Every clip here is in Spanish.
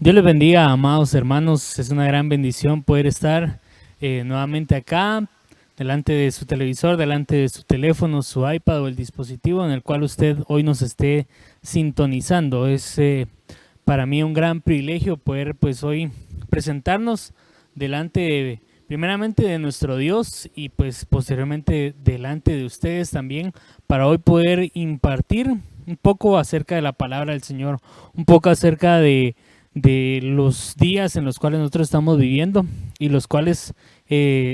Dios les bendiga, amados hermanos. Es una gran bendición poder estar nuevamente acá, delante de su televisor, delante de su teléfono, su iPad o el dispositivo en el cual usted hoy nos esté sintonizando. Es para mí un gran privilegio poder pues hoy presentarnos delante primeramente de nuestro Dios y pues posteriormente delante de ustedes también, para hoy poder impartir un poco acerca de la palabra del Señor, un poco acerca de los días en los cuales nosotros estamos viviendo y los cuales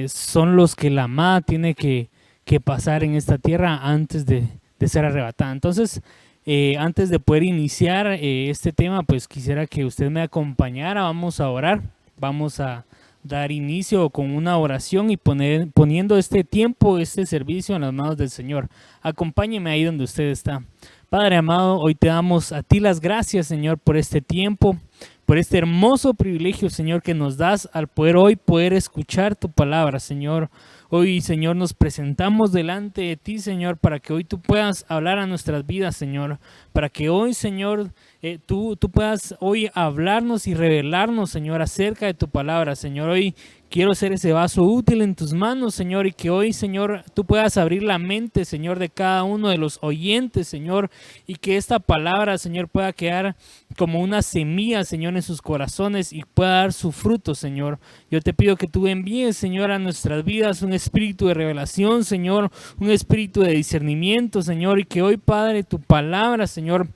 son los que la amada tiene que pasar en esta tierra antes de ser arrebatada. Entonces, antes de poder iniciar este tema, pues quisiera que usted me acompañara. Vamos a orar, vamos a dar inicio con una oración y poniendo este tiempo, este servicio en las manos del Señor. Acompáñeme ahí donde usted está. Padre amado, hoy te damos a ti las gracias, Señor, por este tiempo, por este hermoso privilegio, Señor, que nos das al poder escuchar tu palabra, Señor. Hoy, Señor, nos presentamos delante de ti, Señor, para que hoy tú puedas hablar a nuestras vidas, Señor, para que hoy, Señor, tú puedas hoy hablarnos y revelarnos, Señor, acerca de tu palabra, Señor. Hoy quiero ser ese vaso útil en tus manos, Señor, y que hoy, Señor, tú puedas abrir la mente, Señor, de cada uno de los oyentes, Señor, y que esta palabra, Señor, pueda quedar como una semilla, Señor, en sus corazones y pueda dar su fruto, Señor. Yo te pido que tú envíes, Señor, a nuestras vidas un espíritu de revelación, Señor, un espíritu de discernimiento, Señor, y que hoy, Padre, tu palabra, Señor,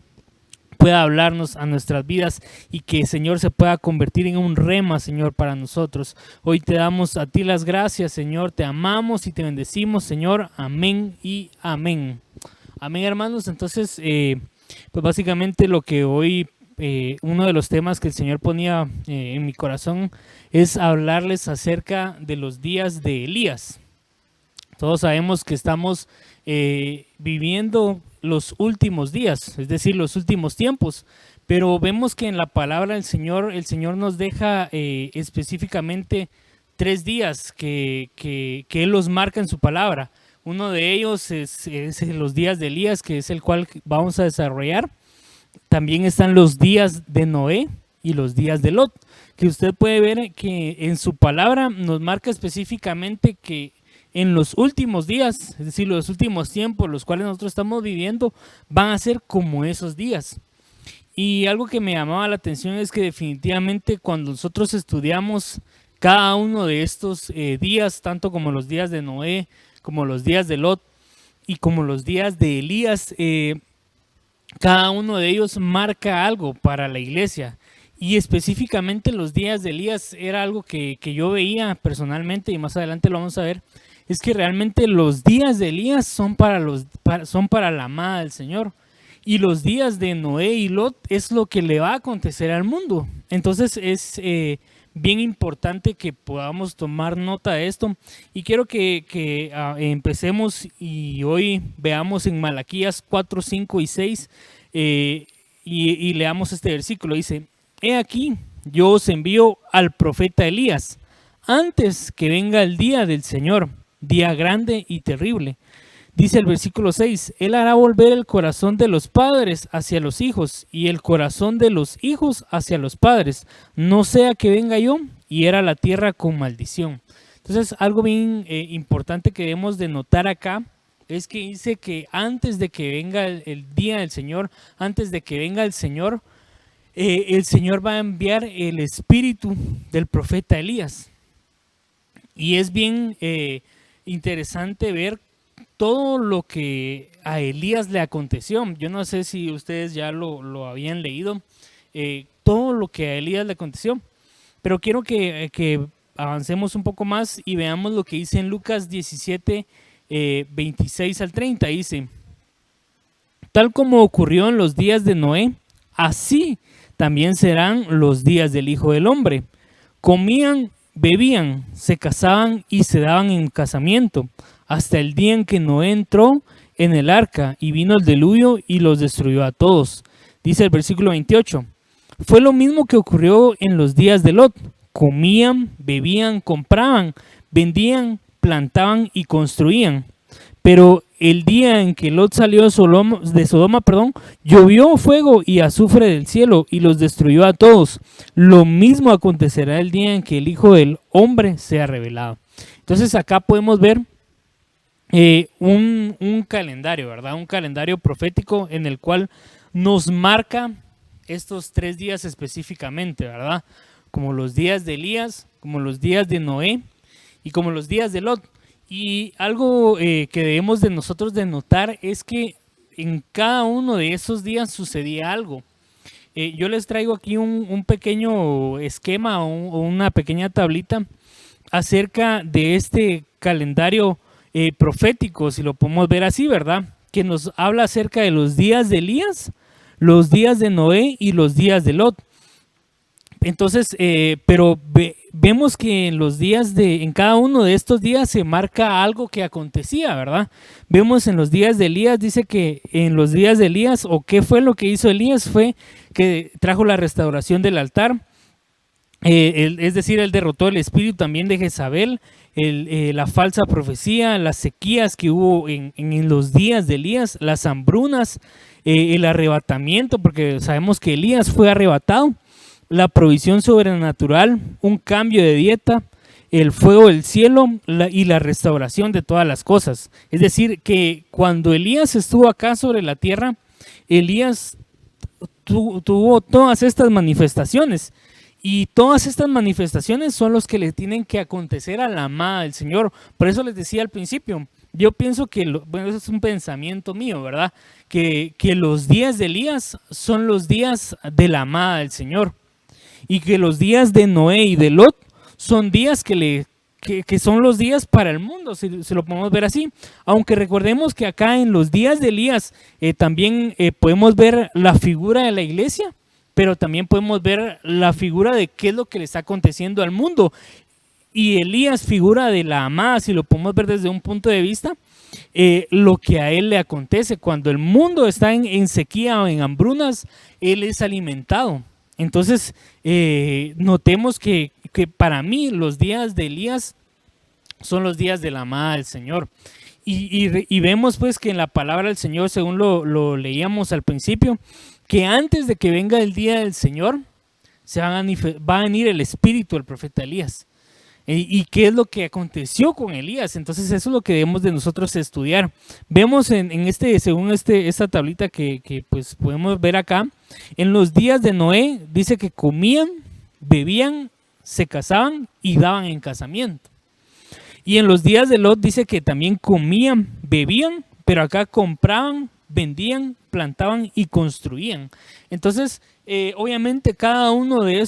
pueda hablarnos a nuestras vidas y que, Señor, se pueda convertir en un rema, Señor, para nosotros. Hoy te damos a ti las gracias, Señor, te amamos y te bendecimos, Señor. Amén y amén. Amén, hermanos. Entonces, pues básicamente lo que hoy, uno de los temas que el Señor ponía en mi corazón es hablarles acerca de los días de Elías. Todos sabemos que estamos viviendo los últimos días, es decir, los últimos tiempos, pero vemos que en la palabra del Señor, el Señor nos deja específicamente 3 días que Él los marca en su palabra. Uno de ellos es los días de Elías, que es el cual vamos a desarrollar. También están los días de Noé y los días de Lot, que usted puede ver que en su palabra nos marca específicamente que en los últimos días, es decir, los últimos tiempos, los cuales nosotros estamos viviendo, van a ser como esos días. Y algo que me llamaba la atención es que definitivamente cuando nosotros estudiamos cada uno de estos días, tanto como los días de Noé, como los días de Lot y como los días de Elías, cada uno de ellos marca algo para la iglesia. Y específicamente los días de Elías era algo que yo veía personalmente, y más adelante lo vamos a ver, es que realmente los días de Elías son para la amada del Señor. Y los días de Noé y Lot es lo que le va a acontecer al mundo. Entonces es bien importante que podamos tomar nota de esto. Y quiero que empecemos y hoy veamos en Malaquías 4, 5 y 6 y leamos este versículo. Dice: He aquí, yo os envío al profeta Elías, antes que venga el día del Señor, día grande y terrible. Dice el versículo 6, Él hará volver el corazón de los padres hacia los hijos y el corazón de los hijos hacia los padres, no sea que venga yo y hiera la tierra con maldición. Entonces, algo bien importante que debemos de notar acá es que dice que antes de que venga el día del Señor, antes de que venga el Señor va a enviar el espíritu del profeta Elías. Y es bien interesante ver todo lo que a Elías le aconteció. Yo no sé si ustedes ya lo habían leído, todo lo que a Elías le aconteció, pero quiero que avancemos un poco más y veamos lo que dice en Lucas 17, 26 al 30. Dice: Tal como ocurrió en los días de Noé, así también serán los días del Hijo del Hombre. Comían, bebían, se casaban y se daban en casamiento, hasta el día en que Noé entró en el arca y vino el diluvio y los destruyó a todos. Dice el versículo 28, fue lo mismo que ocurrió en los días de Lot. Comían, bebían, compraban, vendían, plantaban y construían. Pero el día en que Lot salió de Sodoma, llovió fuego y azufre del cielo y los destruyó a todos. Lo mismo acontecerá el día en que el Hijo del Hombre sea revelado. Entonces acá podemos ver un calendario, ¿verdad? Un calendario profético en el cual nos marca estos 3 días específicamente, ¿verdad? Como los días de Elías, como los días de Noé y como los días de Lot. Y algo que debemos de nosotros de notar es que en cada uno de esos días sucedía algo. Yo les traigo aquí un pequeño esquema o una pequeña tablita acerca de este calendario profético, si lo podemos ver así, ¿verdad? Que nos habla acerca de los días de Elías, los días de Noé y los días de Lot. Entonces, pero vemos que en cada uno de estos días se marca algo que acontecía, ¿verdad? Vemos en los días de Elías, dice que en los días de Elías, o qué fue lo que hizo Elías, fue que trajo la restauración del altar, es decir, él derrotó el espíritu también de Jezabel, la falsa profecía, las sequías que hubo en los días de Elías, las hambrunas, el arrebatamiento, porque sabemos que Elías fue arrebatado, la provisión sobrenatural, un cambio de dieta, el fuego del cielo y la restauración de todas las cosas. Es decir, que cuando Elías estuvo acá sobre la tierra, Elías tuvo todas estas manifestaciones. Y todas estas manifestaciones son los que le tienen que acontecer a la amada del Señor. Por eso les decía al principio, yo pienso que, bueno, eso es un pensamiento mío, ¿verdad? Que los días de Elías son los días de la amada del Señor. Y que los días de Noé y de Lot son días que son los días para el mundo, si lo podemos ver así. Aunque recordemos que acá en los días de Elías también podemos ver la figura de la iglesia, pero también podemos ver la figura de qué es lo que le está aconteciendo al mundo. Y Elías, figura de la amada, si lo podemos ver desde un punto de vista, lo que a él le acontece. Cuando el mundo está en sequía o en hambrunas, él es alimentado. Entonces, notemos que para mí los días de Elías son los días de la amada del Señor. Y vemos pues que en la palabra del Señor, según lo leíamos al principio, que antes de que venga el día del Señor, va a venir el espíritu del profeta Elías. ¿Y qué es lo que aconteció con Elías? Entonces eso es lo que debemos de nosotros estudiar. Vemos según esta tablita que pues podemos ver acá, en los días de Noé dice que comían, bebían, se casaban y daban en casamiento. Y en los días de Lot dice que también comían, bebían, pero acá compraban, vendían, plantaban y construían. Entonces, obviamente cada uno de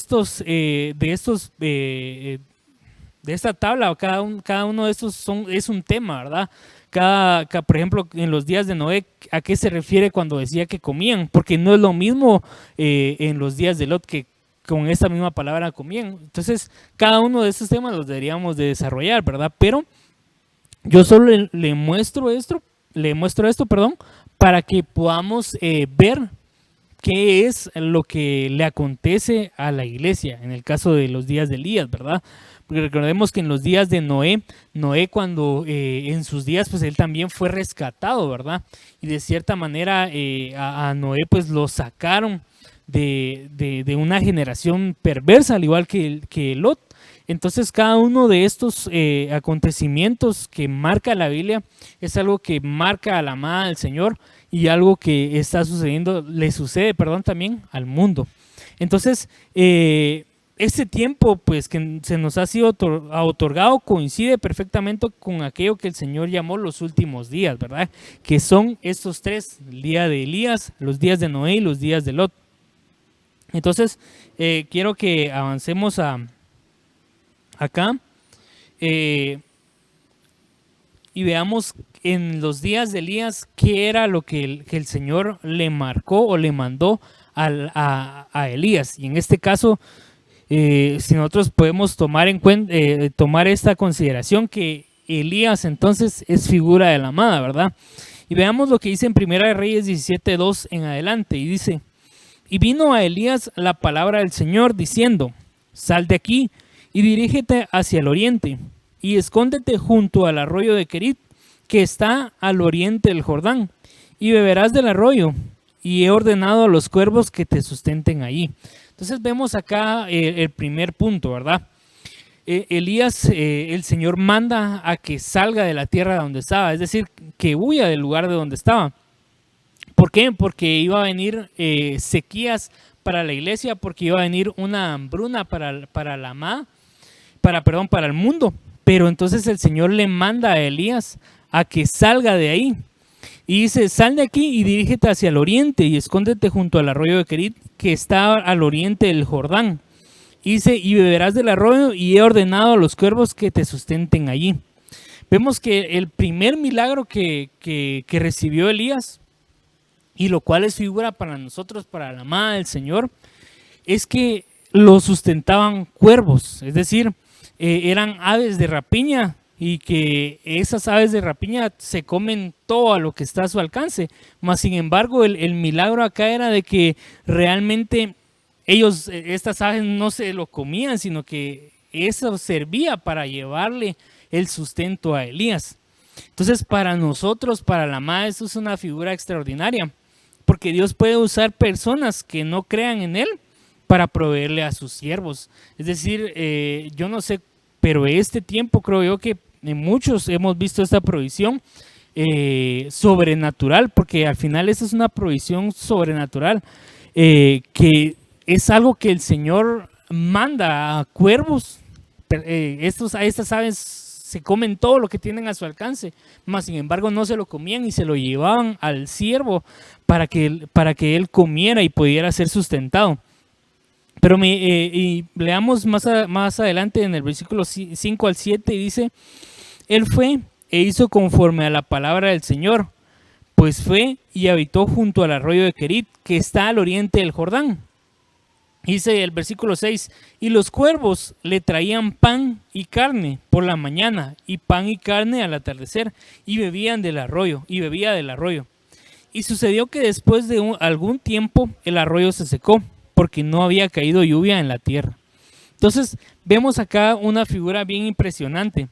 esta tabla, cada uno de estos es un tema, ¿verdad? Por ejemplo, en los días de Noé, ¿a qué se refiere cuando decía que comían? Porque no es lo mismo en los días de Lot que con esta misma palabra comían. Entonces, cada uno de estos temas los deberíamos de desarrollar, ¿verdad? Pero yo solo le muestro esto, para que podamos ver qué es lo que le acontece a la iglesia en el caso de los días de Elías, ¿verdad? Porque recordemos que en los días de Noé cuando en sus días, pues él también fue rescatado, ¿verdad? Y de cierta manera a Noé pues lo sacaron de una generación perversa, al igual que Lot. Entonces cada uno de estos acontecimientos que marca la Biblia es algo que marca a la amada del Señor y algo que está sucediendo, le sucede, también al mundo. Entonces, este tiempo pues que se nos ha sido otorgado coincide perfectamente con aquello que el Señor llamó los últimos días, ¿verdad? Que son estos 3, el día de Elías, los días de Noé y los días de Lot. Entonces, quiero que avancemos acá y veamos en los días de Elías qué era lo que el Señor le marcó o le mandó a Elías. Y en este caso, si nosotros podemos tomar en cuenta, tomar esta consideración que Elías entonces es figura de la amada, ¿verdad? Y veamos lo que dice en 1 Reyes 17:2 en adelante, y dice: y vino a Elías la palabra del Señor diciendo: sal de aquí y dirígete hacia el oriente y escóndete junto al arroyo de Querit, que está al oriente del Jordán, y beberás del arroyo, y he ordenado a los cuervos que te sustenten allí. Entonces vemos acá el primer punto, ¿verdad? Elías, el Señor manda a que salga de la tierra donde estaba, es decir, que huya del lugar de donde estaba. ¿Por qué? Porque iba a venir sequías para la iglesia, porque iba a venir una hambruna para el mundo. Pero entonces el Señor le manda a Elías a que salga de ahí. Y dice, sal de aquí y dirígete hacia el oriente y escóndete junto al arroyo de Querit, que está al oriente del Jordán. Y dice, y beberás del arroyo, y he ordenado a los cuervos que te sustenten allí. Vemos que el primer milagro que recibió Elías, y lo cual es figura para nosotros, para la amada del Señor, es que lo sustentaban cuervos, es decir, eran aves de rapiña, y que esas aves de rapiña se comen todo a lo que está a su alcance. Mas sin embargo, el milagro acá era de que realmente estas aves no se lo comían, sino que eso servía para llevarle el sustento a Elías. Entonces, para nosotros, para la amada, eso es una figura extraordinaria, porque Dios puede usar personas que no crean en Él para proveerle a sus siervos. Es decir, yo no sé, pero este tiempo creo yo que muchos hemos visto esta provisión sobrenatural, porque al final esa es una provisión sobrenatural, que es algo que el Señor manda a cuervos. Estas aves se comen todo lo que tienen a su alcance, mas sin embargo no se lo comían y se lo llevaban al siervo para que él comiera y pudiera ser sustentado. Pero y leamos más adelante en el versículo 5 al 7, y dice, él fue e hizo conforme a la palabra del Señor, pues fue y habitó junto al arroyo de Querit, que está al oriente del Jordán. Dice el versículo 6, y los cuervos le traían pan y carne por la mañana, y pan y carne al atardecer, y bebía del arroyo. Y sucedió que después de algún tiempo el arroyo se secó, porque no había caído lluvia en la tierra. Entonces vemos acá una figura bien impresionante,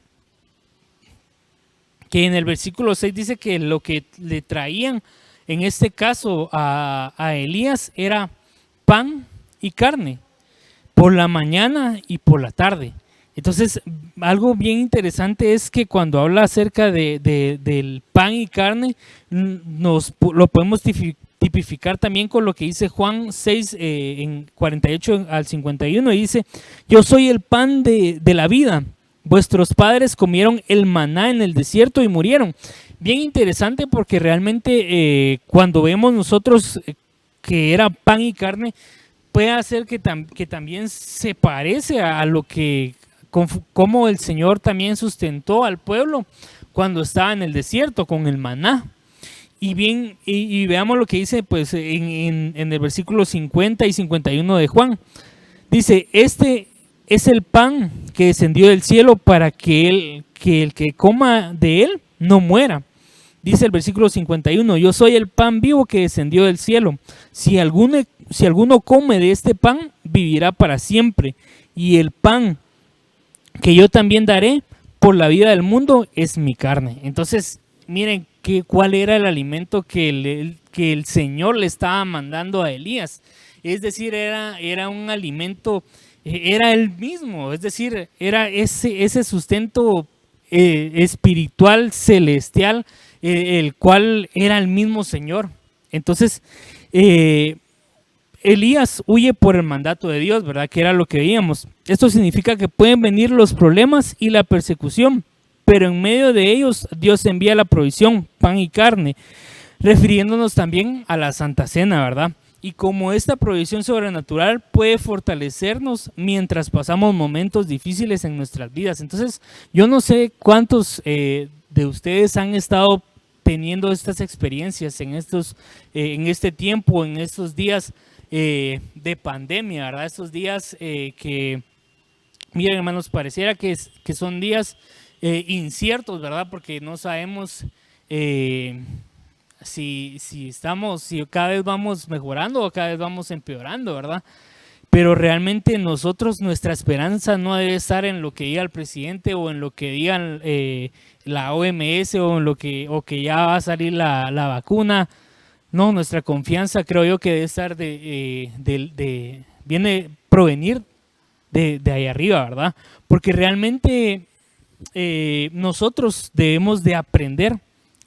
que en el versículo 6 dice que lo que le traían en este caso a Elías era pan y carne por la mañana y por la tarde. Entonces, algo bien interesante es que cuando habla acerca del pan y carne, lo podemos tipificar también con lo que dice Juan 6, en 48 al 51, y dice, yo soy el pan de la vida. Vuestros padres comieron el maná en el desierto y murieron. Bien interesante, porque realmente cuando vemos nosotros que era pan y carne, puede hacer que también se parece a lo que, como el Señor también sustentó al pueblo cuando estaba en el desierto con el maná. Y veamos lo que dice pues en el versículo 50 y 51 de Juan. Dice, este es el pan que descendió del cielo para que el que coma de él no muera. Dice el versículo 51, yo soy el pan vivo que descendió del cielo. Si alguno come de este pan, vivirá para siempre. Y el pan que yo también daré por la vida del mundo es mi carne. Entonces, miren cuál era el alimento que el Señor le estaba mandando a Elías. Es decir, era un alimento, era el mismo, es decir, era ese sustento espiritual, celestial, el cual era el mismo Señor. Entonces, Elías huye por el mandato de Dios, ¿verdad? Que era lo que veíamos. Esto significa que pueden venir los problemas y la persecución, pero en medio de ellos Dios envía la provisión, pan y carne, refiriéndonos también a la Santa Cena, ¿verdad? Y como esta provisión sobrenatural puede fortalecernos mientras pasamos momentos difíciles en nuestras vidas. Entonces, yo no sé cuántos de ustedes han estado teniendo estas experiencias en este tiempo, en estos días de pandemia, ¿verdad? Estos días que, miren hermanos, pareciera que son días inciertos, ¿verdad? Porque no sabemos si cada vez vamos mejorando o cada vez vamos empeorando, ¿verdad? pero realmente nosotros, nuestra esperanza no debe estar en lo que diga el presidente o en lo que digan la OMS o que ya va a salir la vacuna. No, nuestra confianza creo yo que debe estar viene provenir de ahí arriba, ¿verdad? Porque realmente nosotros debemos de aprender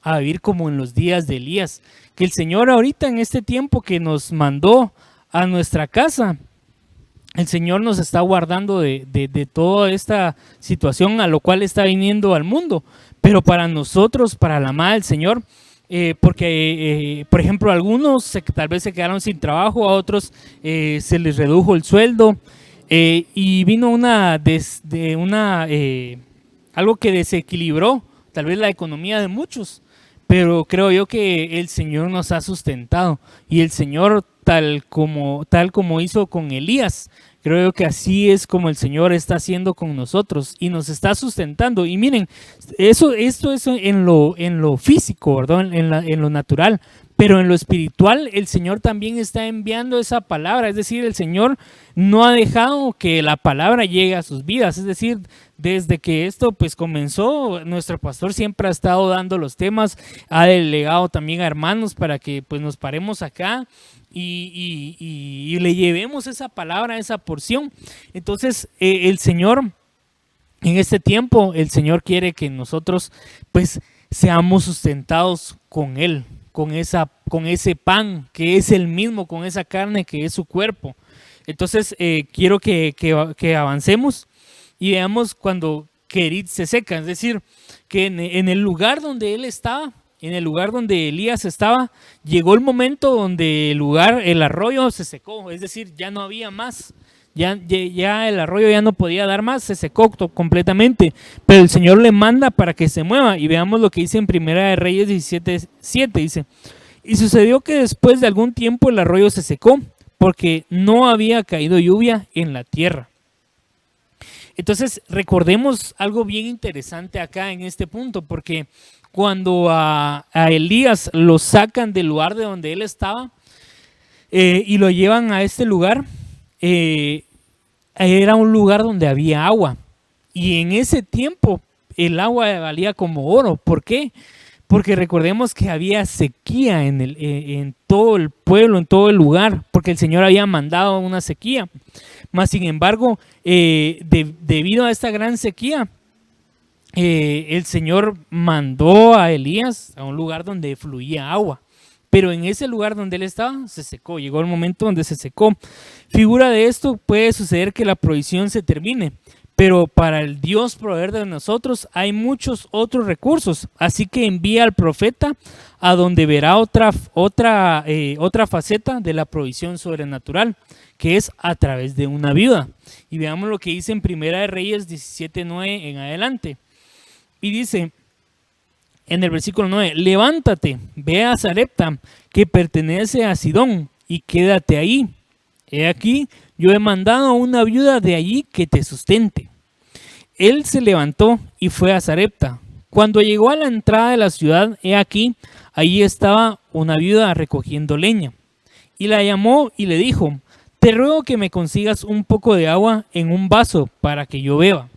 a vivir como en los días de Elías, que el Señor ahorita en este tiempo que nos mandó a nuestra casa, el Señor nos está guardando de toda esta situación a lo cual está viniendo al mundo, pero para nosotros, para la amada del Señor, porque por ejemplo algunos tal vez se quedaron sin trabajo, a otros se les redujo el sueldo y vino algo que desequilibró tal vez la economía de muchos, pero creo yo que el Señor nos ha sustentado y el Señor tal como hizo con Elías, creo yo que así es como el Señor está haciendo con nosotros y nos está sustentando. Y miren, esto es en lo físico, ¿verdad? En lo natural, pero en lo espiritual el Señor también está enviando esa palabra, es decir, el Señor no ha dejado que la palabra llegue a sus vidas, es decir, desde que esto pues comenzó, nuestro pastor siempre ha estado dando los temas, ha delegado también a hermanos para que pues nos paremos acá y le llevemos esa palabra, esa porción. Entonces el Señor, en este tiempo, el Señor quiere que nosotros pues seamos sustentados con Él, con ese pan que es el mismo, con esa carne que es su cuerpo. Entonces quiero que avancemos y veamos cuando Querit se seca, es decir, que en el lugar donde él estaba, en el lugar donde Elías estaba, llegó el momento donde el arroyo se secó, es decir, ya no había más. Ya el arroyo ya no podía dar más, se secó completamente, pero el Señor le manda para que se mueva y veamos lo que dice en Primera de Reyes 17:7, dice: y sucedió que después de algún tiempo el arroyo se secó porque no había caído lluvia en la tierra. Entonces recordemos algo bien interesante acá en este punto, porque cuando a Elías lo sacan del lugar de donde él estaba y lo llevan a este lugar, era un lugar donde había agua y en ese tiempo el agua valía como oro. ¿Por qué? Porque recordemos que había sequía en todo el pueblo, en todo el lugar, porque el Señor había mandado una sequía. Mas sin embargo, debido a esta gran sequía, el Señor mandó a Elías a un lugar donde fluía agua. Pero en ese lugar donde él estaba, se secó. Llegó el momento donde se secó. Figura de esto, puede suceder que la provisión se termine, pero para el Dios proveer de nosotros hay muchos otros recursos. Así que envía al profeta a donde verá otra faceta de la provisión sobrenatural, que es a través de una viuda. Y veamos lo que dice en Primera de Reyes 17:9 en adelante. Y dice en el versículo 9: levántate, ve a Sarepta, que pertenece a Sidón, y quédate ahí. He aquí, yo he mandado a una viuda de allí que te sustente. Él se levantó y fue a Sarepta. Cuando llegó a la entrada de la ciudad, he aquí, allí estaba una viuda recogiendo leña. Y la llamó y le dijo: te ruego que me consigas un poco de agua en un vaso para que yo beba.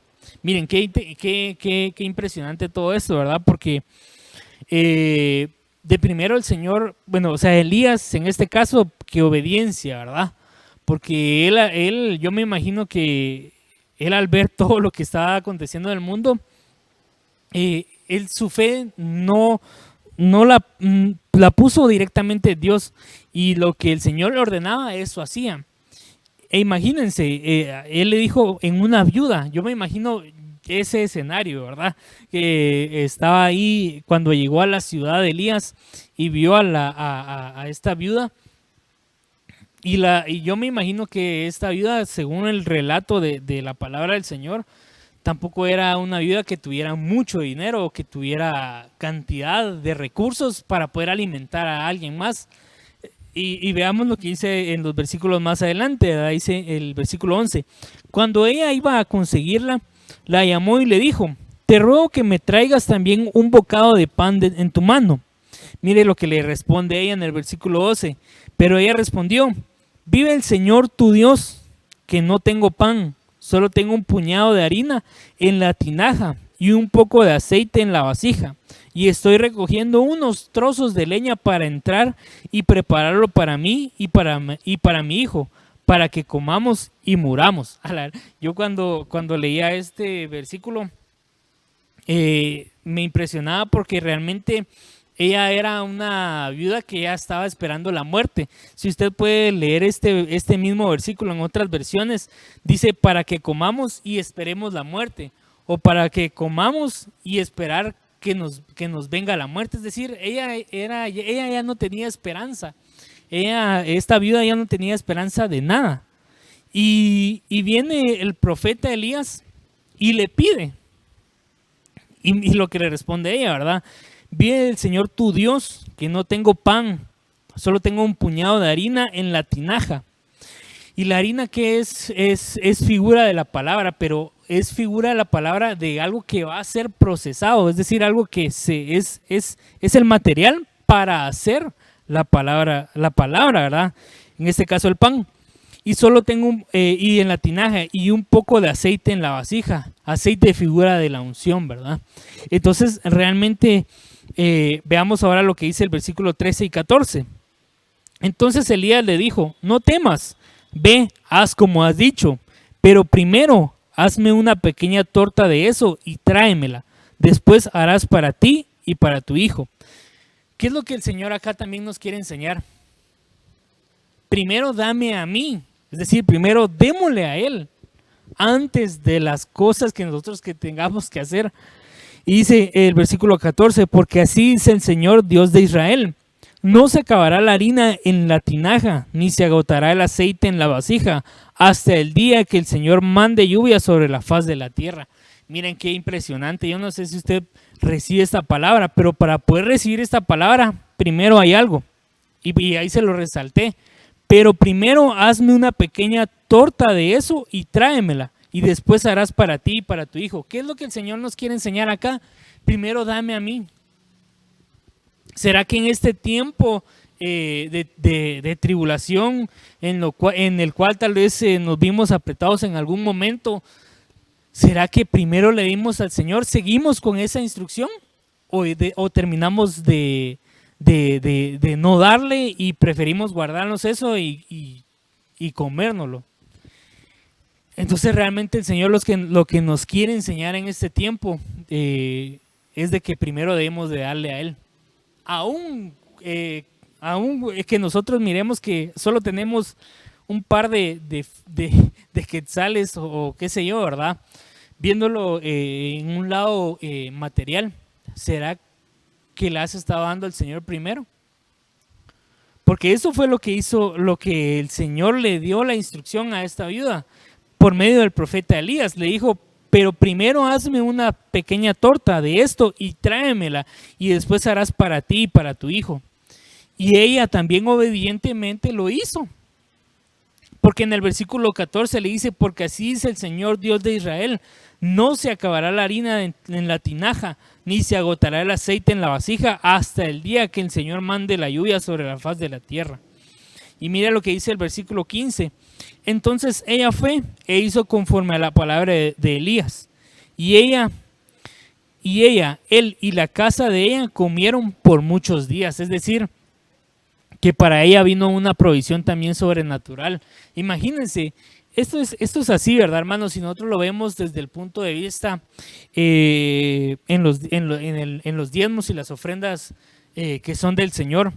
Miren, qué impresionante todo esto, ¿verdad? Porque de primero el Señor, bueno, o sea, Elías en este caso, qué obediencia, ¿verdad? Porque él, yo me imagino que él al ver todo lo que estaba aconteciendo en el mundo, su fe no la puso directamente en Dios, y lo que el Señor le ordenaba, eso hacía. E imagínense, él le dijo en una viuda, yo me imagino ese escenario, ¿verdad? Que estaba ahí cuando llegó a la ciudad de Elías y vio a esta viuda. Y yo me imagino que esta viuda, según el relato de la palabra del Señor, tampoco era una viuda que tuviera mucho dinero o que tuviera cantidad de recursos para poder alimentar a alguien más. Y veamos lo que dice en los versículos más adelante, ¿verdad? Dice el versículo 11: cuando ella iba a conseguirla, la llamó y le dijo: te ruego que me traigas también un bocado de pan en tu mano. Mire lo que le responde ella en el versículo 12. Pero ella respondió: vive el Señor tu Dios, que no tengo pan, solo tengo un puñado de harina en la tinaja y un poco de aceite en la vasija. Y estoy recogiendo unos trozos de leña para entrar y prepararlo para mí y para mi hijo, para que comamos y muramos. Yo cuando leía este versículo me impresionaba porque realmente ella era una viuda que ya estaba esperando la muerte. Si usted puede leer este mismo versículo en otras versiones, dice para que comamos y esperemos la muerte, o para que comamos y esperar que nos venga la muerte. Es decir, ella ya no tenía esperanza. Esta viuda ya no tenía esperanza de nada. Y viene el profeta Elías y le pide. Y lo que le responde ella, ¿verdad? Vive el Señor tu Dios, que no tengo pan, solo tengo un puñado de harina en la tinaja. Y la harina que es figura de la palabra, pero es figura de la palabra de algo que va a ser procesado, es decir, algo que es el material para hacer la palabra, ¿verdad? En este caso el pan. Y solo tengo y en la tinaja y un poco de aceite en la vasija, aceite de figura de la unción, ¿verdad? Entonces realmente veamos ahora lo que dice el versículo 13 y 14. Entonces Elías le dijo, no temas, ve, haz como has dicho, pero primero hazme una pequeña torta de eso y tráemela. Después harás para ti y para tu hijo. ¿Qué es lo que el Señor acá también nos quiere enseñar? Primero dame a mí, es decir, primero démosle a Él antes de las cosas que nosotros que tengamos que hacer. Y dice el versículo 14, porque así dice el Señor Dios de Israel, no se acabará la harina en la tinaja, ni se agotará el aceite en la vasija, hasta el día que el Señor mande lluvia sobre la faz de la tierra. Miren qué impresionante. Yo no sé si usted recibe esta palabra, pero para poder recibir esta palabra, primero hay algo. Y ahí se lo resalté. Pero primero hazme una pequeña torta de eso y tráemela. Y después harás para ti y para tu hijo. ¿Qué es lo que el Señor nos quiere enseñar acá? Primero dame a mí. ¿Será que en este tiempo de tribulación en el cual tal vez nos vimos apretados en algún momento, será que primero le dimos al Señor, seguimos con esa instrucción o terminamos de no darle y preferimos guardarnos eso y comérnoslo? Entonces realmente el Señor lo que nos quiere enseñar en este tiempo es de que primero debemos de darle a Él. Aún que nosotros miremos que solo tenemos un par de quetzales o qué sé yo, ¿verdad? Viéndolo en un lado material, ¿será que le has estado dando al Señor primero? Porque eso fue lo que hizo, lo que el Señor le dio la instrucción a esta viuda por medio del profeta Elías. Le dijo, pero primero hazme una pequeña torta de esto y tráemela, y después harás para ti y para tu hijo. Y ella también obedientemente lo hizo. Porque en el versículo 14 le dice, porque así dice el Señor Dios de Israel, no se acabará la harina en la tinaja, ni se agotará el aceite en la vasija, hasta el día que el Señor mande la lluvia sobre la faz de la tierra. Y mira lo que dice el versículo 15. Entonces ella fue e hizo conforme a la palabra de Elías. Y él y la casa de ella comieron por muchos días. Es decir, que para ella vino una provisión también sobrenatural. Imagínense, esto es así, ¿verdad, hermanos? Si nosotros lo vemos desde el punto de vista en los diezmos y las ofrendas que son del Señor.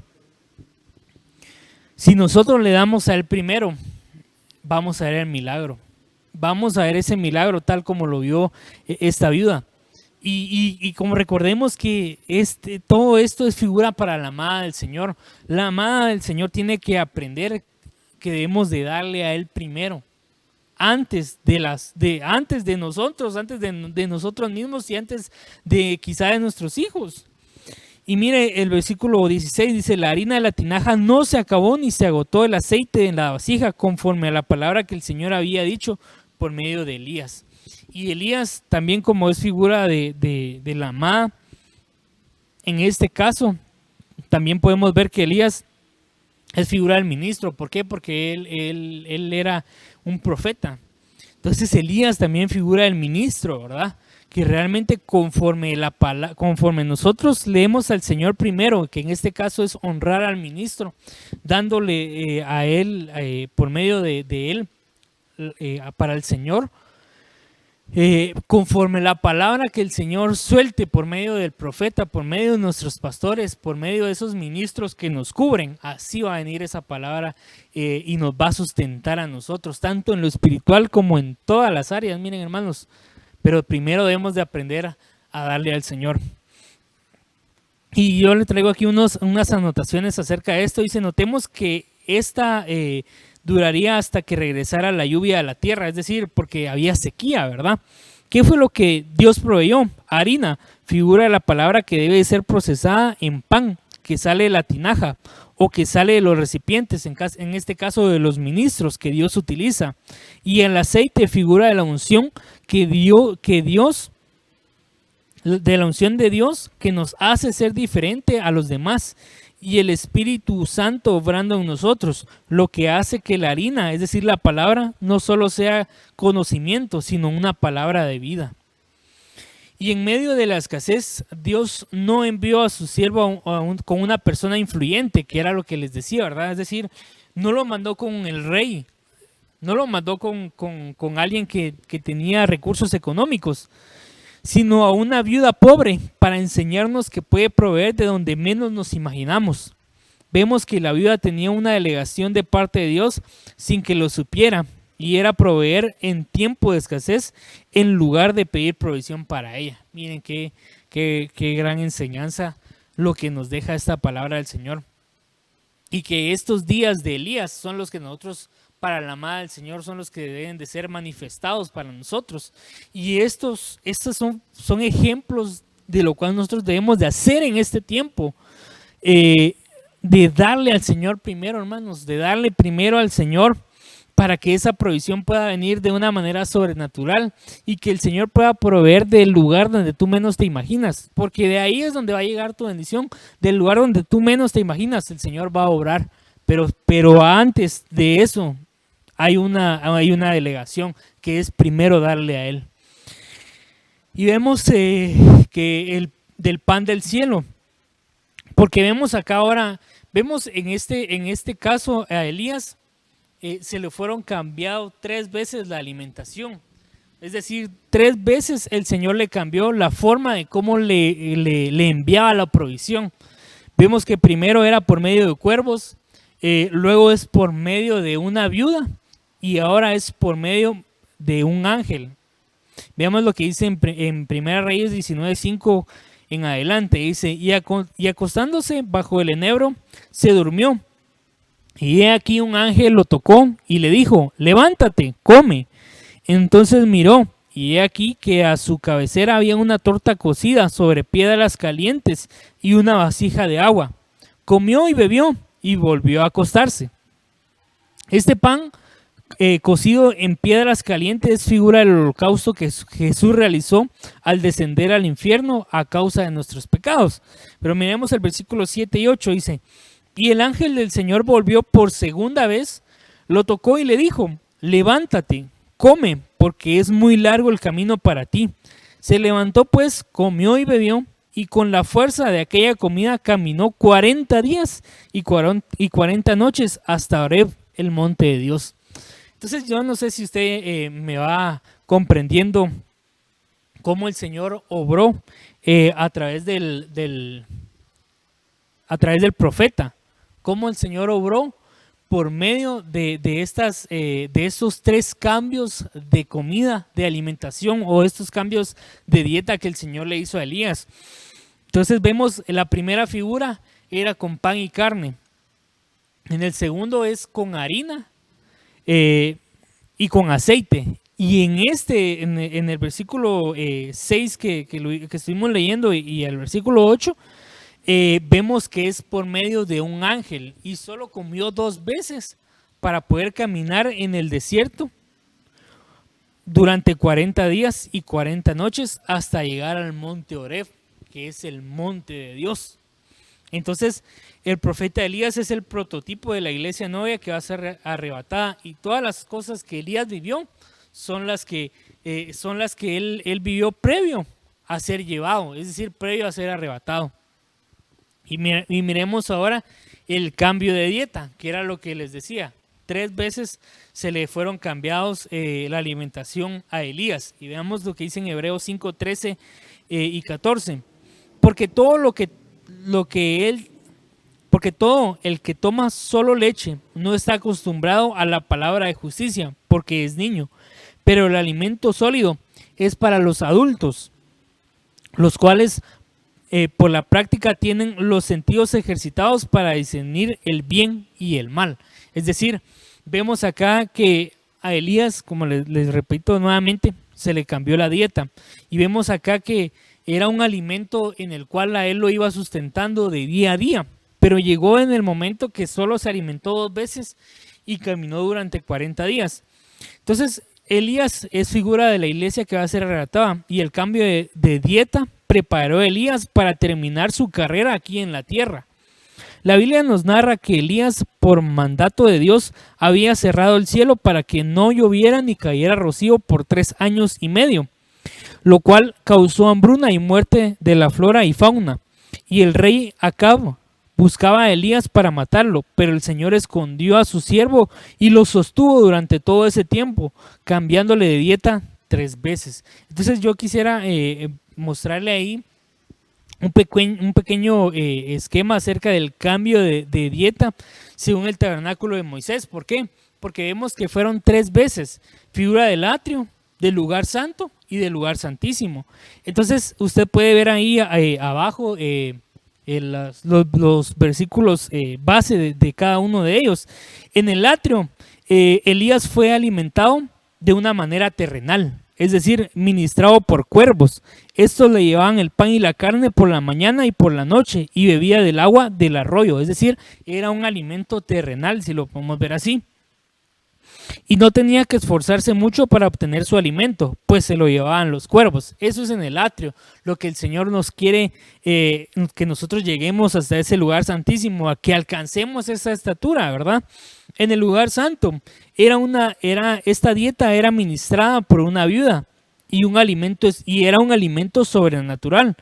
Si nosotros le damos a Él primero, vamos a ver el milagro. Vamos a ver ese milagro tal como lo vio esta viuda. Y como recordemos que todo esto es figura para la amada del Señor. La amada del Señor tiene que aprender que debemos de darle a Él primero. Antes de nosotros, antes de nosotros mismos y antes de quizá de nuestros hijos. Y mire el versículo 16, dice, la harina de la tinaja no se acabó ni se agotó el aceite en la vasija, conforme a la palabra que el Señor había dicho por medio de Elías. Y Elías también, como es figura de la amada, en este caso también podemos ver que Elías Es figura del ministro. ¿Por qué? Porque él era un profeta. Entonces Elías también figura del ministro, ¿verdad? Que realmente conforme nosotros leemos al Señor primero, que en este caso es honrar al ministro, dándole a él, por medio de él, para el Señor, conforme la palabra que el Señor suelte por medio del profeta, por medio de nuestros pastores, por medio de esos ministros que nos cubren, así va a venir esa palabra y nos va a sustentar a nosotros, tanto en lo espiritual como en todas las áreas. Miren, hermanos, pero primero debemos de aprender a darle al Señor. Y yo le traigo aquí unas anotaciones acerca de esto. Dice, notemos que esta duraría hasta que regresara la lluvia a la tierra, es decir, porque había sequía, ¿verdad? ¿Qué fue lo que Dios proveyó? Harina, figura de la palabra que debe ser procesada en pan, que sale de la tinaja o que sale de los recipientes, en este caso de los ministros que Dios utiliza. Y el aceite, figura de la unción de la unción de Dios que nos hace ser diferente a los demás, y el Espíritu Santo obrando en nosotros, lo que hace que la harina, es decir, la palabra, no solo sea conocimiento, sino una palabra de vida. Y en medio de la escasez, Dios no envió a su siervo con una persona influyente, que era lo que les decía, ¿verdad? Es decir, no lo mandó con el rey, no lo mandó con alguien que tenía recursos económicos, sino a una viuda pobre para enseñarnos que puede proveer de donde menos nos imaginamos. Vemos que la viuda tenía una delegación de parte de Dios sin que lo supiera, y era proveer en tiempo de escasez en lugar de pedir provisión para ella. Miren qué gran enseñanza lo que nos deja esta palabra del Señor. Y que estos días de Elías son los que nosotros, para la amada del Señor, son los que deben de ser manifestados para nosotros. Y estos son ejemplos de lo cual nosotros debemos de hacer en este tiempo. De darle al Señor primero, hermanos, de darle primero al Señor para que esa provisión pueda venir de una manera sobrenatural y que el Señor pueda proveer del lugar donde tú menos te imaginas, porque de ahí es donde va a llegar tu bendición, del lugar donde tú menos te imaginas, el Señor va a obrar, pero antes de eso hay una delegación que es primero darle a Él. Y vemos que del pan del cielo, porque vemos acá ahora, vemos en este caso a Elías, se le fueron cambiado 3 veces la alimentación. Es decir, 3 veces el Señor le cambió la forma de cómo le enviaba la provisión. Vemos que primero era por medio de cuervos, luego es por medio de una viuda y ahora es por medio de un ángel. Veamos lo que dice en 1 Reyes 19:5 en adelante. Dice, y acostándose bajo el enebro, se durmió. Y he aquí un ángel lo tocó y le dijo, levántate, come. Entonces miró, y he aquí que a su cabecera había una torta cocida sobre piedras calientes y una vasija de agua. Comió y bebió y volvió a acostarse. Este pan cocido en piedras calientes es figura del holocausto que Jesús realizó al descender al infierno a causa de nuestros pecados. Pero miremos el versículo 7 y 8, dice, y el ángel del Señor volvió por segunda vez, lo tocó y le dijo, levántate, come, porque es muy largo el camino para ti. Se levantó pues, comió y bebió, y con la fuerza de aquella comida caminó 40 días y 40 noches hasta Horeb, el monte de Dios. Entonces yo no sé si usted me va comprendiendo cómo el Señor obró a través del profeta, cómo el Señor obró por medio de estos 3 cambios de comida, de alimentación, o estos cambios de dieta que el Señor le hizo a Elías. Entonces vemos la primera figura era con pan y carne. En el segundo es con harina y con aceite. Y en el versículo 6 que estuvimos leyendo y el versículo 8, vemos que es por medio de un ángel, y solo comió 2 veces para poder caminar en el desierto durante 40 días y 40 noches hasta llegar al monte Horeb, que es el monte de Dios. Entonces, el profeta Elías es el prototipo de la iglesia novia que va a ser arrebatada, y todas las cosas que Elías vivió son las que él vivió previo a ser llevado, es decir, previo a ser arrebatado. Y miremos ahora el cambio de dieta, que era lo que les decía. 3 veces se le fueron cambiados la alimentación a Elías. Y veamos lo que dice en Hebreos 5, 13 y 14. Porque todo el que toma solo leche no está acostumbrado a la palabra de justicia, porque es niño. Pero el alimento sólido es para los adultos, los cuales por la práctica tienen los sentidos ejercitados para discernir el bien y el mal. Es decir, vemos acá que a Elías, como les repito nuevamente, se le cambió la dieta. Y vemos acá que era un alimento en el cual a él lo iba sustentando de día a día. Pero llegó en el momento que solo se alimentó 2 veces y caminó durante 40 días. Entonces, Elías es figura de la iglesia que va a ser arrebatada, y el cambio de dieta preparó a Elías para terminar su carrera aquí en la tierra. La Biblia nos narra que Elías, por mandato de Dios, había cerrado el cielo para que no lloviera ni cayera rocío por 3 años y medio, lo cual causó hambruna y muerte de la flora y fauna. Y el rey Acab buscaba a Elías para matarlo, pero el Señor escondió a su siervo y lo sostuvo durante todo ese tiempo, cambiándole de dieta 3 veces. Entonces yo quisiera mostrarle ahí un pequeño esquema acerca del cambio de dieta según el tabernáculo de Moisés. ¿Por qué? Porque vemos que fueron 3 veces, figura del atrio, del lugar santo y del lugar santísimo. Entonces usted puede ver ahí abajo los versículos base de cada uno de ellos. En el atrio, Elías fue alimentado de una manera terrenal, es decir, ministrado por cuervos. Estos le llevaban el pan y la carne por la mañana y por la noche, y bebía del agua del arroyo, es decir, era un alimento terrenal, si lo podemos ver así. Y no tenía que esforzarse mucho para obtener su alimento, pues se lo llevaban los cuervos. Eso es en el atrio, lo que el Señor nos quiere, que nosotros lleguemos hasta ese lugar santísimo, a que alcancemos esa estatura, ¿verdad? En el lugar santo, esta dieta era ministrada por una viuda, y era un alimento sobrenatural,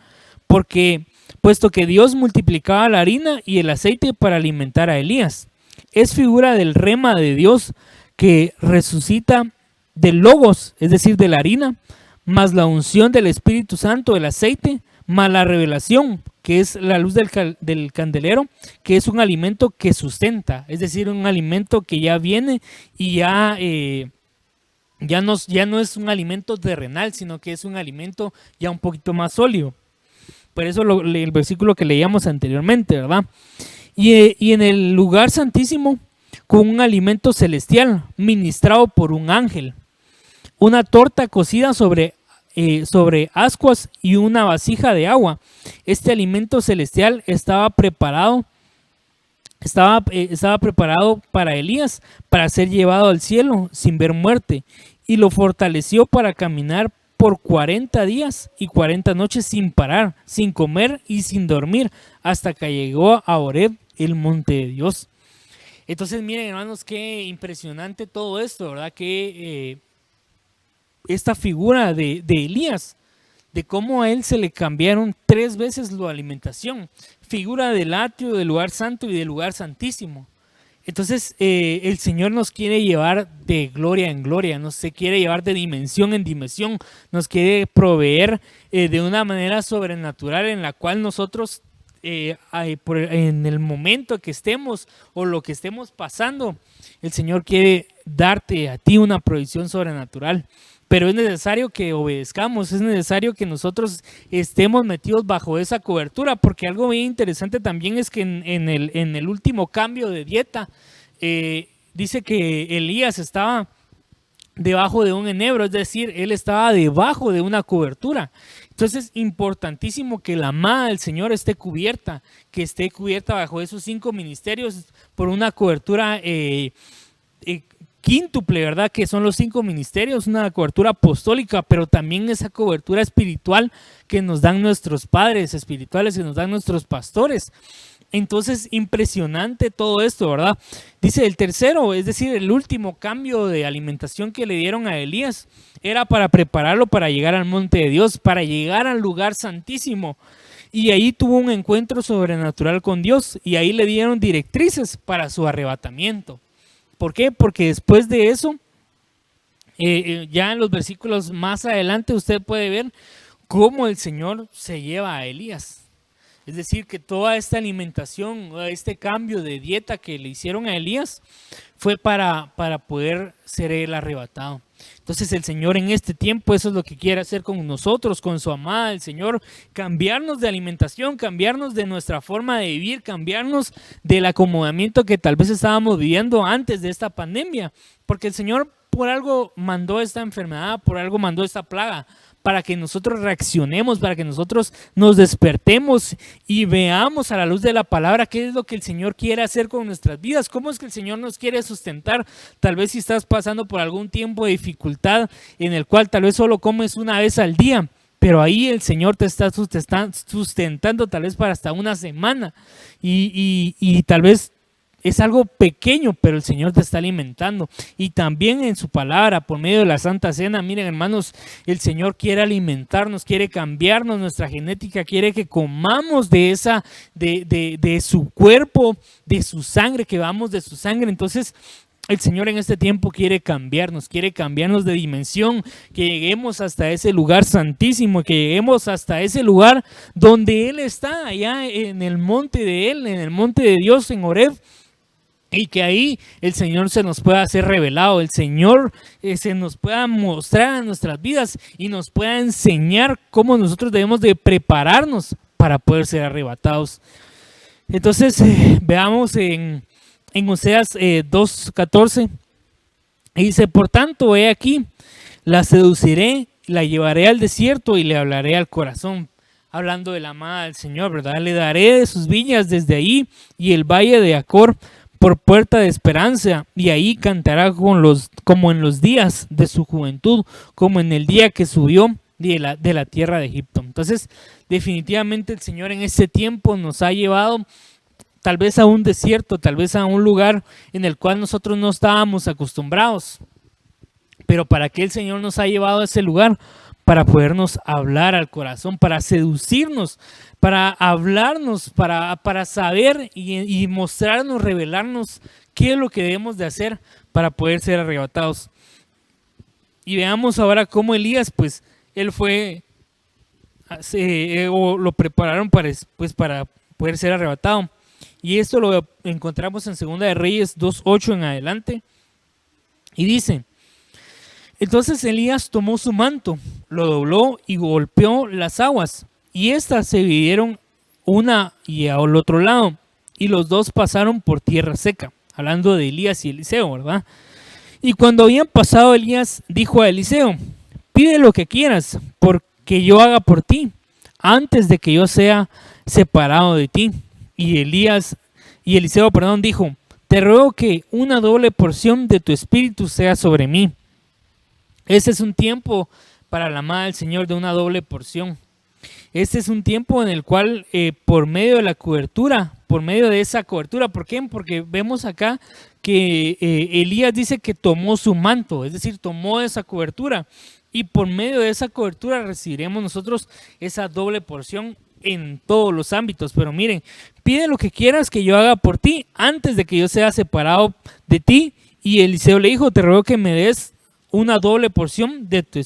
puesto que Dios multiplicaba la harina y el aceite para alimentar a Elías. Es figura del rema de Dios, que resucita del logos, es decir, de la harina, más la unción del Espíritu Santo, del aceite, más la revelación, que es la luz del candelero, que es un alimento que sustenta, es decir, un alimento que ya viene y ya no es un alimento terrenal, sino que es un alimento ya un poquito más sólido. Por eso el versículo que leíamos anteriormente, ¿verdad? Y en el lugar santísimo, con un alimento celestial ministrado por un ángel, una torta cocida sobre ascuas y una vasija de agua. Este alimento celestial estaba preparado para Elías, para ser llevado al cielo sin ver muerte, y lo fortaleció para caminar por 40 días y 40 noches sin parar, sin comer y sin dormir, hasta que llegó a Horeb, el monte de Dios. Entonces, miren, hermanos, qué impresionante todo esto, ¿verdad? Que esta figura de Elías, de cómo a él se le cambiaron 3 veces la alimentación, figura del atrio, del lugar santo y del lugar santísimo. Entonces, el Señor nos quiere llevar de gloria en gloria, nos quiere llevar de dimensión en dimensión, nos quiere proveer de una manera sobrenatural en la cual nosotros en el momento que estemos o lo que estemos pasando, el Señor quiere darte a ti una provisión sobrenatural. Pero es necesario que obedezcamos, es necesario que nosotros estemos metidos bajo esa cobertura, porque algo muy interesante también es que en el último cambio de dieta, dice que Elías estaba debajo de un enebro, es decir, él estaba debajo de una cobertura. Entonces es importantísimo que la amada del Señor esté cubierta, que esté cubierta bajo esos 5 ministerios por una cobertura quíntuple, ¿verdad? Que son los 5 ministerios, una cobertura apostólica, pero también esa cobertura espiritual que nos dan nuestros padres espirituales, que nos dan nuestros pastores. Entonces, impresionante todo esto, ¿verdad? Dice el tercero, es decir, el último cambio de alimentación que le dieron a Elías era para prepararlo para llegar al monte de Dios, para llegar al lugar santísimo. Y ahí tuvo un encuentro sobrenatural con Dios y ahí le dieron directrices para su arrebatamiento. ¿Por qué? Porque después de eso, ya en los versículos más adelante usted puede ver cómo el Señor se lleva a Elías. Es decir, que toda esta alimentación, este cambio de dieta que le hicieron a Elías fue para poder ser él arrebatado. Entonces el Señor en este tiempo eso es lo que quiere hacer con nosotros, con su amada, el Señor, cambiarnos de alimentación, cambiarnos de nuestra forma de vivir, cambiarnos del acomodamiento que tal vez estábamos viviendo antes de esta pandemia, porque el Señor por algo mandó esta enfermedad, por algo mandó esta plaga, para que nosotros reaccionemos, para que nosotros nos despertemos y veamos a la luz de la palabra qué es lo que el Señor quiere hacer con nuestras vidas, cómo es que el Señor nos quiere sustentar. Tal vez si estás pasando por algún tiempo de dificultad en el cual tal vez solo comes una vez al día, pero ahí el Señor te está sustentando tal vez para hasta una semana y tal vez es algo pequeño, pero el Señor te está alimentando. Y también en su palabra, por medio de la Santa Cena, miren hermanos, el Señor quiere alimentarnos, quiere cambiarnos nuestra genética, quiere que comamos de su cuerpo, de su sangre, que vamos de su sangre. Entonces, el Señor en este tiempo quiere cambiarnos de dimensión, que lleguemos hasta ese lugar santísimo, que lleguemos hasta ese lugar donde Él está, allá en el monte de Él, en el monte de Dios, en Horeb. Y que ahí el Señor se nos pueda hacer revelado, el Señor se nos pueda mostrar en nuestras vidas y nos pueda enseñar cómo nosotros debemos de prepararnos para poder ser arrebatados. Entonces veamos en Oseas 2:14, dice: por tanto, he aquí, la seduciré, la llevaré al desierto y le hablaré al corazón. Hablando de la amada del Señor, ¿verdad? Le daré de sus viñas desde ahí y el valle de Acor por puerta de esperanza, y ahí cantará como en los días de su juventud, como en el día que subió de la tierra de Egipto. Entonces, definitivamente el Señor en este tiempo nos ha llevado tal vez a un desierto, tal vez a un lugar en el cual nosotros no estábamos acostumbrados. Pero ¿para qué el Señor nos ha llevado a ese lugar? Para podernos hablar al corazón, para seducirnos, para hablarnos, para saber y mostrarnos, revelarnos qué es lo que debemos de hacer para poder ser arrebatados. Y veamos ahora cómo Elías, pues, él fue, o lo prepararon para poder ser arrebatado. Y esto lo encontramos en 2 de Reyes 2:8 en adelante. Y dice: entonces Elías tomó su manto, lo dobló y golpeó las aguas, y éstas se dividieron una y al otro lado, y los dos pasaron por tierra seca. Hablando de Elías y Eliseo, ¿verdad? Y cuando habían pasado, Elías dijo a Eliseo: pide lo que quieras, porque yo haga por ti, antes de que yo sea separado de ti. Y Eliseo dijo: te ruego que una doble porción de tu espíritu sea sobre mí. Este es un tiempo para la amada del Señor de una doble porción. Este es un tiempo en el cual por medio de la cobertura, por medio de esa cobertura, ¿por qué? Porque vemos acá que Elías dice que tomó su manto, es decir, tomó esa cobertura, y por medio de esa cobertura recibiremos nosotros esa doble porción en todos los ámbitos. Pero miren, pide lo que quieras que yo haga por ti antes de que yo sea separado de ti. Y Eliseo le dijo: te ruego que me des una doble porción de tu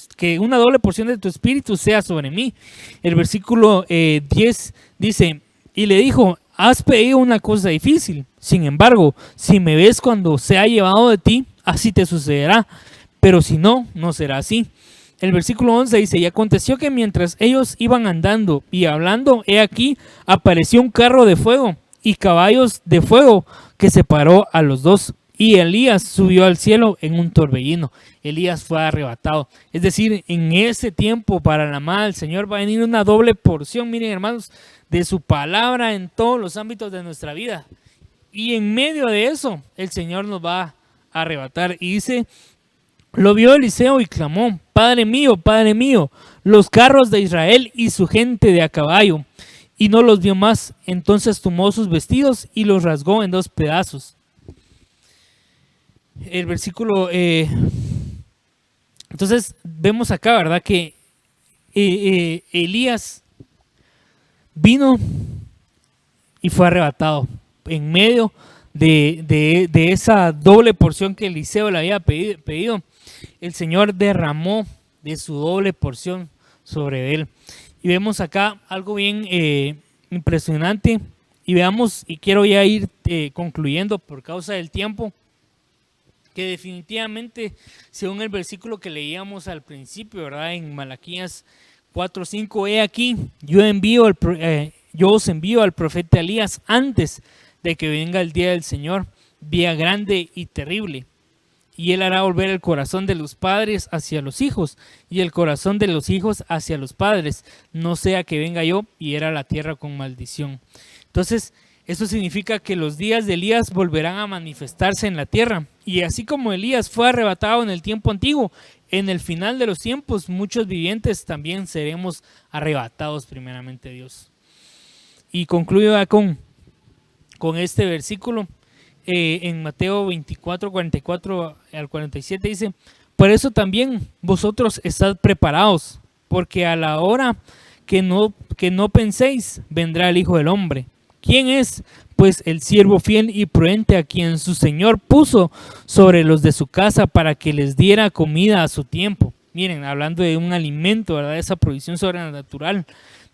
espíritu sea sobre mí. El versículo 10 dice: y le dijo: has pedido una cosa difícil, sin embargo, si me ves cuando sea llevado de ti, así te sucederá, pero si no, no será así. El versículo 11 dice: y aconteció que mientras ellos iban andando y hablando, he aquí, apareció un carro de fuego y caballos de fuego que separó a los dos. Y Elías subió al cielo en un torbellino. Elías fue arrebatado. Es decir, en ese tiempo para la amada del Señor va a venir una doble porción, miren hermanos, de su palabra en todos los ámbitos de nuestra vida. Y en medio de eso, el Señor nos va a arrebatar. Y dice: lo vio Eliseo y clamó: Padre mío, los carros de Israel y su gente de a caballo. y no los vio más. Entonces tomó sus vestidos y los rasgó en 2 pedazos. El versículo, entonces vemos acá, ¿verdad? Que Elías vino y fue arrebatado en medio de esa doble porción que Eliseo le había pedido. El Señor derramó de su doble porción sobre él. Y vemos acá algo bien impresionante. Y veamos, y quiero ya ir concluyendo por causa del tiempo, que definitivamente, según el versículo que leíamos al principio, ¿verdad? En Malaquías 4:5, he aquí, yo os envío al profeta Elías antes de que venga el día del Señor, día grande y terrible. Y él hará volver el corazón de los padres hacia los hijos y el corazón de los hijos hacia los padres, no sea que venga yo y hiera la tierra con maldición. Entonces, eso significa que los días de Elías volverán a manifestarse en la tierra. Y así como Elías fue arrebatado en el tiempo antiguo, en el final de los tiempos, muchos vivientes también seremos arrebatados primeramente, Dios. Y concluyo con este versículo. En Mateo 24, 44 al 47 dice: por eso también vosotros estad preparados, porque a la hora que no penséis, vendrá el Hijo del Hombre. ¿Quién es? Pues el siervo fiel y prudente a quien su Señor puso sobre los de su casa para que les diera comida a su tiempo. Miren, hablando de un alimento, ¿verdad? Esa provisión sobrenatural.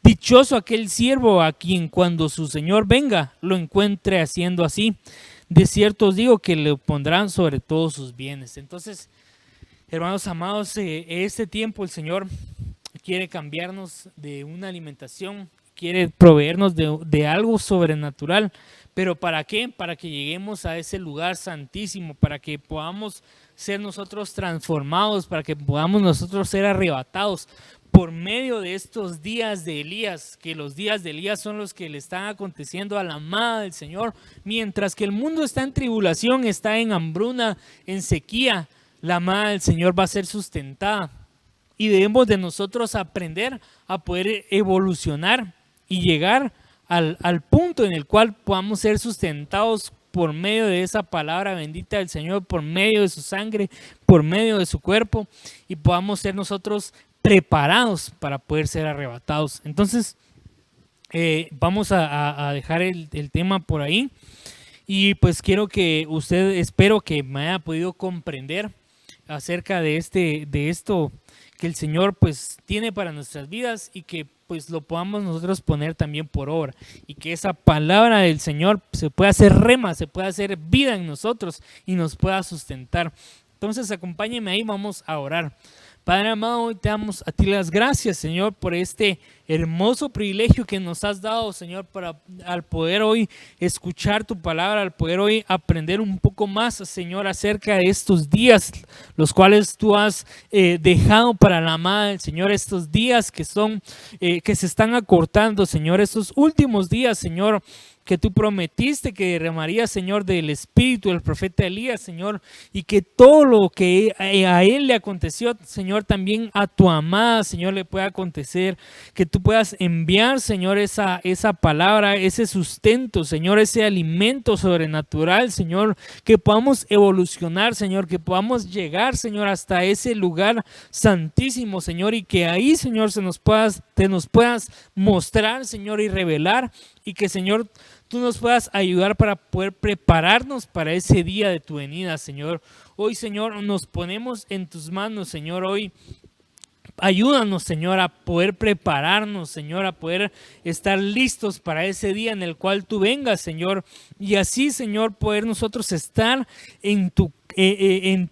Dichoso aquel siervo a quien cuando su Señor venga lo encuentre haciendo así. De cierto os digo que le pondrán sobre todos sus bienes. Entonces, hermanos amados, este tiempo el Señor quiere cambiarnos de una alimentación, quiere proveernos de algo sobrenatural. ¿Pero para qué? Para que lleguemos a ese lugar santísimo, para que podamos ser nosotros transformados, para que podamos nosotros ser arrebatados por medio de estos días de Elías, que los días de Elías son los que le están aconteciendo a la amada del Señor. Mientras que el mundo está en tribulación, está en hambruna, en sequía, la amada del Señor va a ser sustentada. Y debemos de nosotros aprender a poder evolucionar y llegar al punto en el cual podamos ser sustentados por medio de esa palabra bendita del Señor, por medio de su sangre, por medio de su cuerpo, y podamos ser nosotros preparados para poder ser arrebatados. Entonces, vamos a dejar el tema por ahí. Y pues quiero que espero que me haya podido comprender acerca de esto que el Señor pues tiene para nuestras vidas, y que pues lo podamos nosotros poner también por obra, y que esa palabra del Señor se pueda hacer rema, se pueda hacer vida en nosotros y nos pueda sustentar. Entonces acompáñenme ahí, vamos a orar. Padre amado, hoy te damos a ti las gracias, Señor, por este hermoso privilegio que nos has dado, Señor, al poder hoy escuchar tu palabra, al poder hoy aprender un poco más, Señor, acerca de estos días, los cuales tú has dejado para la amada del Señor, estos días que se están acortando, Señor, estos últimos días, Señor, que tú prometiste que derramarías, Señor, del Espíritu del profeta Elías, Señor, y que todo lo que a él le aconteció, Señor, también a tu amada, Señor, le pueda acontecer, que tú puedas enviar, Señor, esa palabra, ese sustento, Señor, ese alimento sobrenatural, Señor, que podamos evolucionar, Señor, que podamos llegar, Señor, hasta ese lugar santísimo, Señor, y que ahí, Señor, te nos puedas mostrar, Señor, y revelar, y que, Señor, tú nos puedas ayudar para poder prepararnos para ese día de tu venida, Señor. Hoy, Señor, nos ponemos en tus manos, Señor. Hoy ayúdanos, Señor, a poder prepararnos, Señor, a poder estar listos para ese día en el cual tú vengas, Señor. Y así, Señor, poder nosotros estar en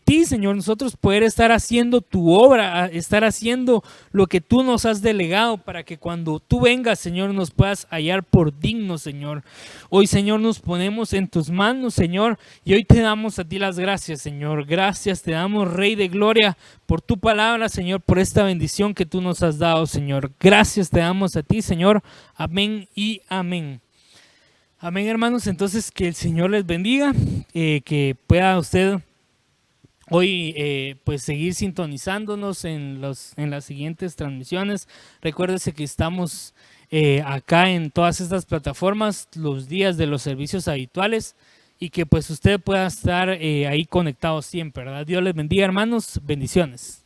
ti, Señor, nosotros poder estar haciendo tu obra, estar haciendo lo que tú nos has delegado, para que cuando tú vengas, Señor, nos puedas hallar por dignos, Señor. Hoy, Señor, nos ponemos en tus manos, Señor, y hoy te damos a ti las gracias, Señor. Gracias te damos, Rey de Gloria, por tu palabra, Señor, por esta bendición que tú nos has dado, Señor. Gracias te damos a ti, Señor. Amén y amén. Amén, hermanos. Entonces, que el Señor les bendiga, que pueda usted hoy pues seguir sintonizándonos en las siguientes transmisiones. Recuérdese que estamos acá en todas estas plataformas los días de los servicios habituales y que pues usted pueda estar ahí conectado siempre, ¿verdad? Dios les bendiga, hermanos. Bendiciones.